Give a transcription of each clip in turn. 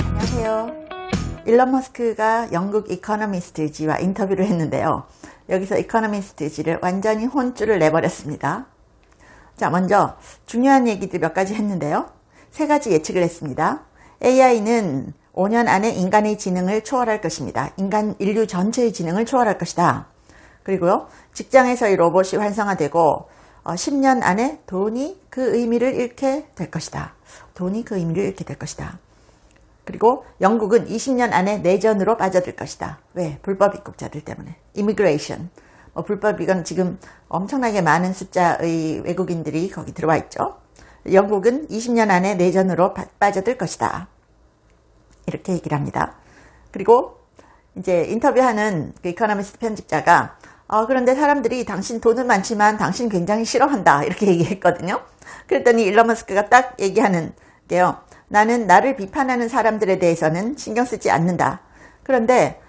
안녕하세요. 일론 머스크가 영국 이코노미스트지와 인터뷰를 했는데요. 여기서 이코노미스트지를 완전히 혼쭐을 내버렸습니다. 자, 먼저 중요한 얘기들 몇 가지 했는데요. 세 가지 예측을 했습니다. AI는 5년 안에 인간의 지능을 초월할 것입니다. 인류 전체의 지능을 초월할 것이다. 그리고요, 직장에서의 로봇이 활성화되고 10년 안에 돈이 그 의미를 잃게 될 것이다. 돈이 그 의미를 잃게 될 것이다. 그리고 영국은 20년 안에 내전으로 빠져들 것이다. 왜? 불법 입국자들 때문에. 이미그레이션. 불법 이건 지금 엄청나게 많은 숫자의 외국인들이 거기 들어와 있죠. 영국은 20년 안에 내전으로 빠져들 것이다. 이렇게 얘기를 합니다. 그리고 이제 인터뷰하는 그 이코노미스트 편집자가 그런데 사람들이 당신 돈은 많지만 당신 굉장히 싫어한다. 이렇게 얘기했거든요. 그랬더니 일론 머스크가 딱 얘기하는 게요. 나는 나를 비판하는 사람들에 대해서는 신경 쓰지 않는다. 그런데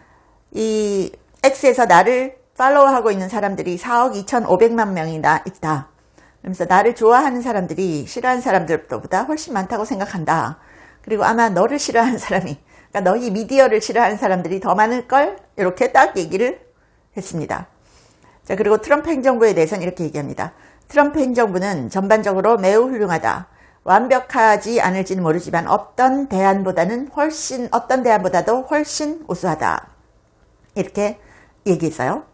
이 X에서 나를 팔로우하고 있는 사람들이 4억 2,500만 명이나 있다. 그러면서 나를 좋아하는 사람들이 싫어하는 사람들보다 훨씬 많다고 생각한다. 그리고 아마 너를 싫어하는 사람이, 그러니까 너희 미디어를 싫어하는 사람들이 더 많을걸? 이렇게 딱 얘기를 했습니다. 자, 그리고 트럼프 행정부에 대해서는 이렇게 얘기합니다. 트럼프 행정부는 전반적으로 매우 훌륭하다. 완벽하지 않을지는 모르지만 어떤 대안보다도 훨씬 우수하다. 이렇게 얘기했어요.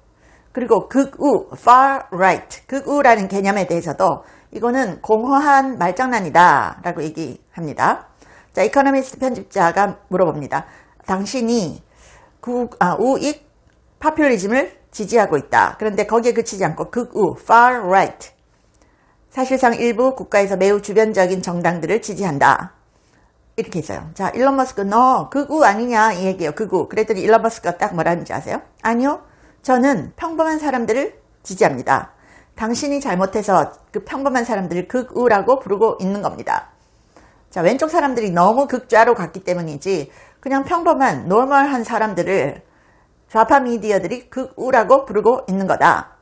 그리고 극우, far right, 극우라는 개념에 대해서도 이거는 공허한 말장난이다 라고 얘기합니다. 자, 이코노미스트 편집자가 물어봅니다. 당신이 우익 파퓰리즘을 지지하고 있다. 그런데 거기에 그치지 않고 극우, far right, 사실상 일부 국가에서 매우 주변적인 정당들을 지지한다. 이렇게 했어요. 자, 일론 머스크 너 극우 아니냐 이 얘기예요. 극우. 그랬더니 일론 머스크가 딱 뭐라는지 아세요? 아니요. 저는 평범한 사람들을 지지합니다. 당신이 잘못해서 그 평범한 사람들을 극우라고 부르고 있는 겁니다. 자, 왼쪽 사람들이 너무 극좌로 갔기 때문이지 그냥 평범한 노멀한 사람들을 좌파 미디어들이 극우라고 부르고 있는 거다.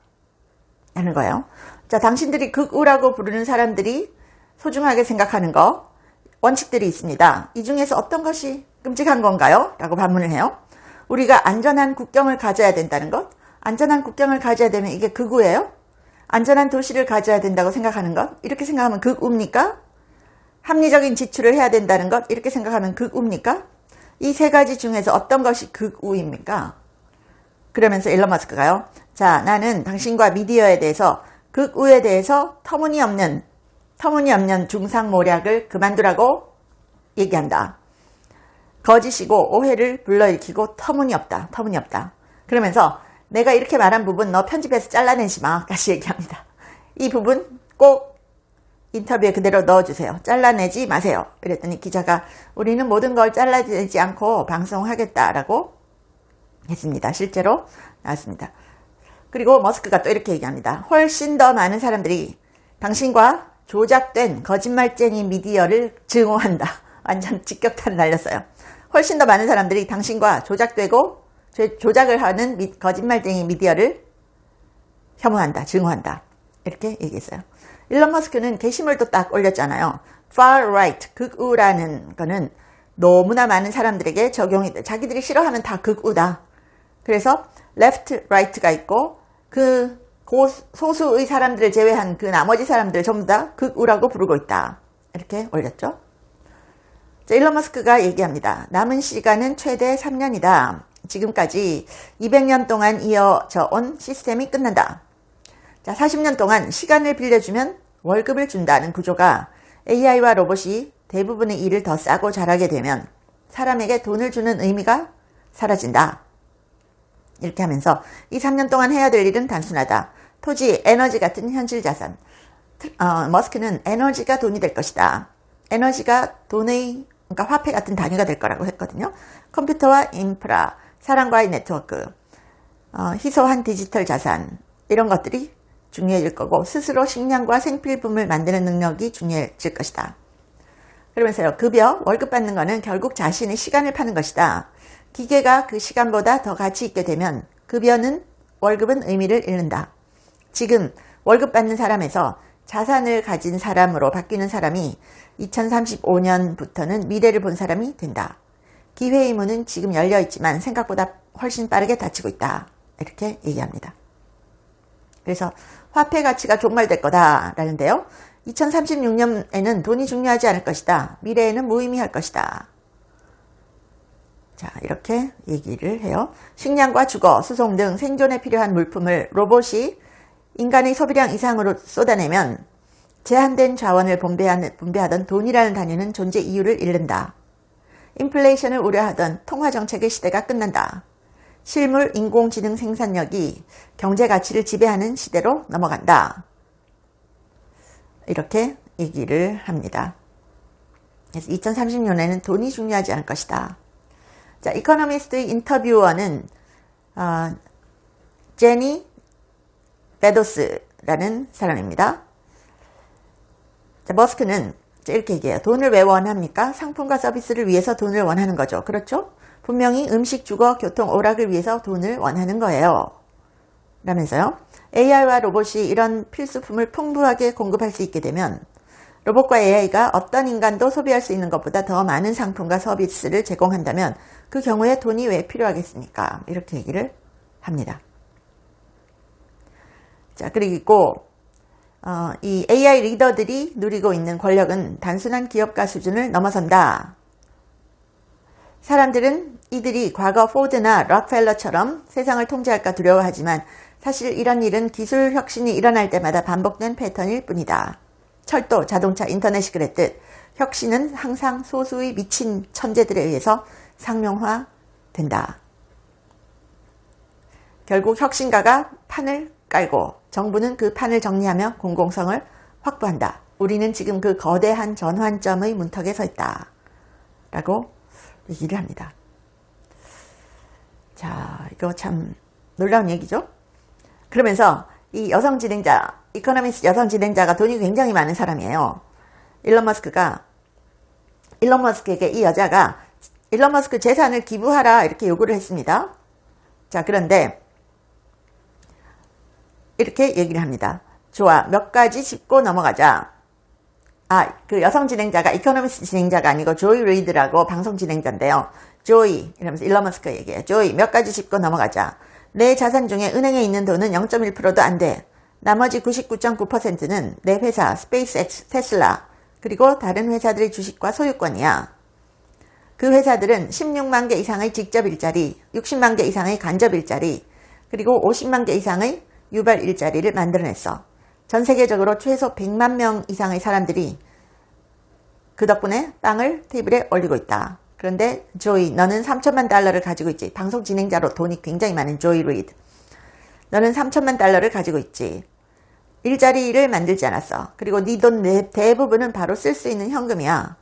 하는 거예요. 자, 당신들이 극우라고 부르는 사람들이 소중하게 생각하는 거, 원칙들이 있습니다. 이 중에서 어떤 것이 끔찍한 건가요? 라고 반문을 해요. 우리가 안전한 국경을 가져야 된다는 것, 안전한 국경을 가져야 되면 이게 극우예요? 안전한 도시를 가져야 된다고 생각하는 것, 이렇게 생각하면 극우입니까? 합리적인 지출을 해야 된다는 것, 이렇게 생각하면 극우입니까? 이 세 가지 중에서 어떤 것이 극우입니까? 그러면서 일론 머스크가요. 자, 나는 당신과 미디어에 대해서 극우에 대해서 터무니없는 중상모략을 그만두라고 얘기한다. 거짓이고 오해를 불러일으키고 터무니없다. 그러면서 내가 이렇게 말한 부분 너 편집해서 잘라내지 마. 다시 얘기합니다. 이 부분 꼭 인터뷰에 그대로 넣어주세요. 잘라내지 마세요. 그랬더니 기자가 우리는 모든 걸 잘라내지 않고 방송하겠다라고 했습니다. 실제로 나왔습니다. 그리고 머스크가 또 이렇게 얘기합니다. 훨씬 더 많은 사람들이 당신과 조작된 거짓말쟁이 미디어를 증오한다. 완전 직격탄을 날렸어요. 훨씬 더 많은 사람들이 당신과 조작되고 조작을 하는 거짓말쟁이 미디어를 혐오한다, 증오한다. 이렇게 얘기했어요. 일론 머스크는 게시물도 딱 올렸잖아요. far right, 극우라는 거는 너무나 많은 사람들에게 적용이 돼. 자기들이 싫어하면 다 극우다. 그래서 left, right가 있고 그 소수의 사람들을 제외한 그 나머지 사람들 전부 다 극우라고 부르고 있다. 이렇게 올렸죠. 자, 일론 머스크가 얘기합니다. 남은 시간은 최대 3년이다. 지금까지 200년 동안 이어져 온 시스템이 끝난다. 자, 40년 동안 시간을 빌려주면 월급을 준다는 구조가 AI와 로봇이 대부분의 일을 더 싸고 잘하게 되면 사람에게 돈을 주는 의미가 사라진다. 이렇게 하면서 이 3년 동안 해야 될 일은 단순하다. 토지, 에너지 같은 현실 자산. 머스크는 에너지가 돈이 될 것이다. 에너지가 돈의, 그러니까 화폐 같은 단위가 될 거라고 했거든요. 컴퓨터와 인프라, 사람과의 네트워크, 희소한 디지털 자산, 이런 것들이 중요해질 거고 스스로 식량과 생필품을 만드는 능력이 중요해질 것이다. 그러면서요. 급여, 월급 받는 거는 결국 자신의 시간을 파는 것이다. 기계가 그 시간보다 더 가치 있게 되면 급여는 월급은 의미를 잃는다. 지금 월급 받는 사람에서 자산을 가진 사람으로 바뀌는 사람이 2035년부터는 미래를 본 사람이 된다. 기회의 문은 지금 열려 있지만 생각보다 훨씬 빠르게 닫히고 있다. 이렇게 얘기합니다. 그래서 화폐 가치가 종말될 거다라는데요. 2036년에는 돈이 중요하지 않을 것이다. 미래에는 무의미할 것이다. 자, 이렇게 얘기를 해요. 식량과 주거, 수송 등 생존에 필요한 물품을 로봇이 인간의 소비량 이상으로 쏟아내면 제한된 자원을 분배하던 돈이라는 단위는 존재 이유를 잃는다. 인플레이션을 우려하던 통화정책의 시대가 끝난다. 실물 인공지능 생산력이 경제 가치를 지배하는 시대로 넘어간다. 이렇게 얘기를 합니다. 그래서 2030년에는 돈이 중요하지 않을 것이다. 자, 이코노미스트의 인터뷰어는 제니 베도스라는 사람입니다. 자, 머스크는 이렇게 얘기해요. 돈을 왜 원합니까? 상품과 서비스를 위해서 돈을 원하는 거죠. 그렇죠? 분명히 음식, 주거, 교통, 오락을 위해서 돈을 원하는 거예요. 라면서요. AI와 로봇이 이런 필수품을 풍부하게 공급할 수 있게 되면 로봇과 AI가 어떤 인간도 소비할 수 있는 것보다 더 많은 상품과 서비스를 제공한다면 그 경우에 돈이 왜 필요하겠습니까? 이렇게 얘기를 합니다. 자, 그리고 이 AI 리더들이 누리고 있는 권력은 단순한 기업가 수준을 넘어선다. 사람들은 이들이 과거 포드나 록펠러처럼 세상을 통제할까 두려워하지만 사실 이런 일은 기술 혁신이 일어날 때마다 반복된 패턴일 뿐이다. 철도, 자동차, 인터넷이 그랬듯 혁신은 항상 소수의 미친 천재들에 의해서 상용화된다. 결국 혁신가가 판을 깔고 정부는 그 판을 정리하며 공공성을 확보한다. 우리는 지금 그 거대한 전환점의 문턱에 서 있다. 라고 얘기를 합니다. 자, 이거 참 놀라운 얘기죠? 그러면서 이 여성 진행자, 이코노미스트 여성 진행자가 돈이 굉장히 많은 사람이에요. 일론 머스크에게 이 여자가 일론 머스크 재산을 기부하라 이렇게 요구를 했습니다. 자, 그런데 이렇게 얘기를 합니다. 좋아, 몇 가지 짚고 넘어가자. 그 여성 진행자가 이코노미스트 진행자가 아니고 조이 리드라고 방송 진행자인데요. 조이, 이러면서 일론 머스크 얘기해요. 조이, 몇 가지 짚고 넘어가자. 내 자산 중에 은행에 있는 돈은 0.1%도 안 돼. 나머지 99.9%는 내 회사, 스페이스X, 테슬라, 그리고 다른 회사들의 주식과 소유권이야. 그 회사들은 16만 개 이상의 직접 일자리, 60만 개 이상의 간접 일자리, 그리고 50만 개 이상의 유발 일자리를 만들어냈어. 전 세계적으로 최소 100만 명 이상의 사람들이 그 덕분에 빵을 테이블에 올리고 있다. 그런데 조이, 너는 3천만 달러를 가지고 있지. 방송 진행자로 돈이 굉장히 많은 조이 리드. 너는 3천만 달러를 가지고 있지. 일자리를 만들지 않았어. 그리고 네 돈 대부분은 바로 쓸 수 있는 현금이야.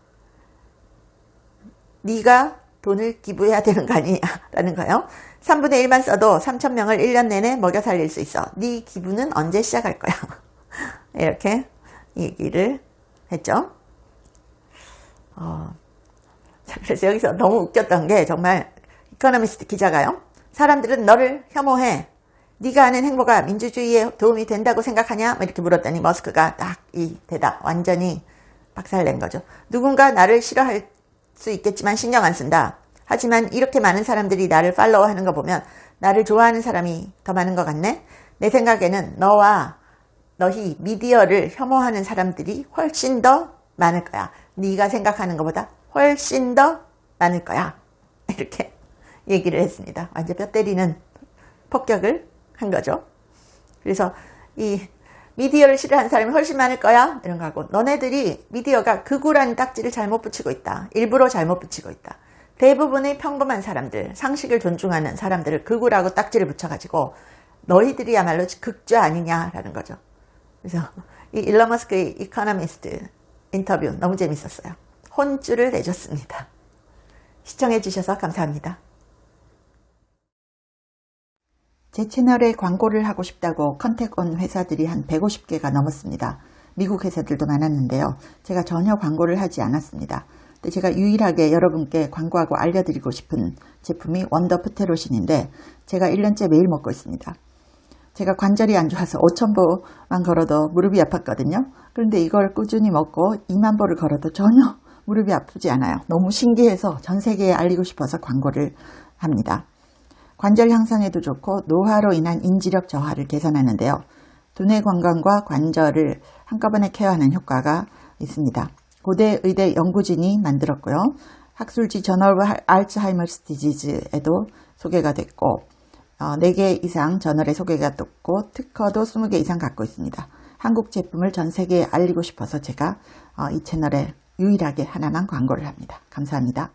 네가 돈을 기부해야 되는 거 아니냐라는 거예요. 3분의 1만 써도 3천 명을 1년 내내 먹여 살릴 수 있어. 네 기부는 언제 시작할 거야? 이렇게 얘기를 했죠. 그래서 여기서 너무 웃겼던 게 정말 이코노미스트 기자가요. 사람들은 너를 혐오해. 네가 하는 행보가 민주주의에 도움이 된다고 생각하냐? 이렇게 물었더니 머스크가 딱 이 대답 완전히 박살낸 거죠. 누군가 나를 싫어할 수 있겠지만 신경 안 쓴다. 하지만 이렇게 많은 사람들이 나를 팔로우하는 거 보면 나를 좋아하는 사람이 더 많은 것 같네. 내 생각에는 너희 미디어를 혐오하는 사람들이 훨씬 더 많을 거야. 네가 생각하는 것보다 훨씬 더 많을 거야. 이렇게 얘기를 했습니다. 완전 뼈 때리는 폭격을 한 거죠. 그래서 이 미디어를 싫어하는 사람이 훨씬 많을 거야. 이런 거 하고 너네들이 미디어가 극우라는 딱지를 잘못 붙이고 있다. 일부러 잘못 붙이고 있다. 대부분의 평범한 사람들, 상식을 존중하는 사람들을 극우라고 딱지를 붙여가지고 너희들이야말로 극좌 아니냐라는 거죠. 그래서 이 일론 머스크의 이코노미스트 인터뷰 너무 재밌었어요. 혼쭐을 내줬습니다. 시청해 주셔서 감사합니다. 제 채널에 광고를 하고 싶다고 컨택 온 회사들이 한 150개가 넘었습니다. 미국 회사들도 많았는데요. 제가 전혀 광고를 하지 않았습니다. 근데 제가 유일하게 여러분께 광고하고 알려드리고 싶은 제품이 원더 프테로신인데 제가 1년째 매일 먹고 있습니다. 제가 관절이 안 좋아서 5,000보만 걸어도 무릎이 아팠거든요. 그런데 이걸 꾸준히 먹고 2만 보를 걸어도 전혀 무릎이 아프지 않아요. 너무 신기해서 전 세계에 알리고 싶어서 광고를 합니다. 관절 향상에도 좋고 노화로 인한 인지력 저하를 개선하는데요. 두뇌 건강과 관절을 한꺼번에 케어하는 효과가 있습니다. 고대 의대 연구진이 만들었고요. 학술지 저널 오브 알츠하이머스 디지즈에도 소개가 됐고 4개 이상 저널에 소개가 됐고 특허도 20개 이상 갖고 있습니다. 한국 제품을 전 세계에 알리고 싶어서 제가 이 채널에 유일하게 하나만 광고를 합니다. 감사합니다.